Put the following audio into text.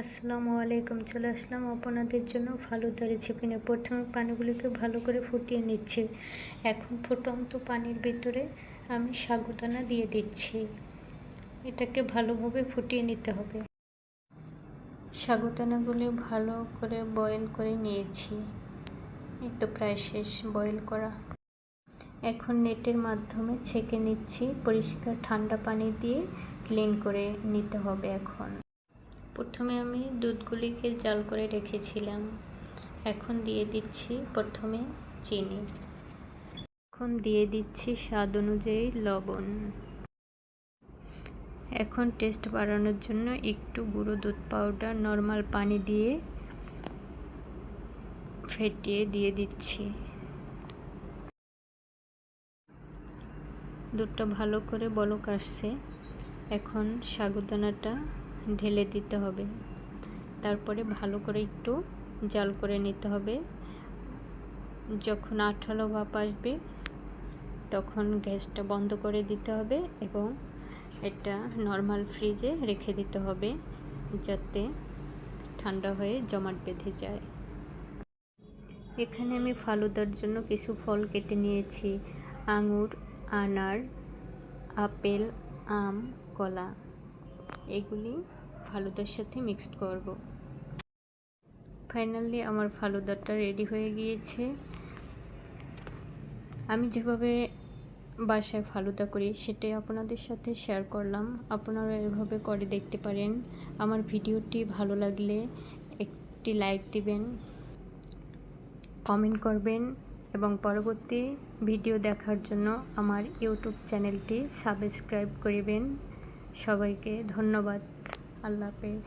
আসসালামু আলাইকুম। চলে আসলাম আপনাদের জন্য ফালুদা রেসিপি নিয়ে। প্রথমে পানিগুলিকে ভালো করে ফুটিয়ে নিচ্ছি। এখন ফুটন্ত পানির ভিতরে আমি সাগুদানা দিয়ে দিচ্ছি। এটাকে ভালোভাবে ফুটিয়ে নিতে হবে। সাগুদানাগুলি ভালো করে বয়েল করে নিয়েছি। এই তো প্রায় শেষ বয়েল করা। এখন নেটের মাধ্যমে ছেঁকে নিচ্ছি। পরিষ্কার ঠান্ডা পানি দিয়ে ক্লিন করে নিতে হবে। এখন প্রথমে আমি দুধগুলিকে জাল করে রেখেছিলাম। এখন দিয়ে দিচ্ছি প্রথমে চিনি। এখন দিয়ে দিচ্ছি স্বাদ অনুযায়ী লবণ। এখন টেস্ট বাড়ানোর জন্য একটু গুঁড়ো দুধ পাউডার নর্মাল পানি দিয়ে ফেটিয়ে দিয়ে দিচ্ছি। দুধটা ভালো করে বলক আসছে। এখন সাগুদানাটা ঢেলে দিতে হবে। তারপরে ভালো করে একটু জাল করে নিতে হবে। যখন আঠালো ভাপ আসবে তখন গ্যাসটা বন্ধ করে দিতে হবে এবং এটা নর্মাল ফ্রিজে রেখে দিতে হবে যাতে ঠান্ডা হয়ে জমাট বেঁধে যায়। এখানে আমি ফালুদার জন্য কিছু ফল কেটে নিয়েছি। আঙুর, আনার, আপেল, আম, কলা। এগুলি ফালুদার সাথে মিক্সড করব। ফাইনালি আমার ফালুদাটা রেডি হয়ে গিয়েছে। আমি যেভাবে বাসায় ফালুদা করি সেটাই আপনাদের সাথে শেয়ার করলাম। আপনারা এভাবে করে দেখতে পারেন। আমার ভিডিওটি ভালো লাগলে একটি লাইক দিবেন, কমেন্ট করবেন এবং পরবর্তী ভিডিও দেখার জন্য আমার ইউটিউব চ্যানেলটি সাবস্ক্রাইব করবেন। সবাইকে ধন্যবাদ। আল্লাহ হাফেজ।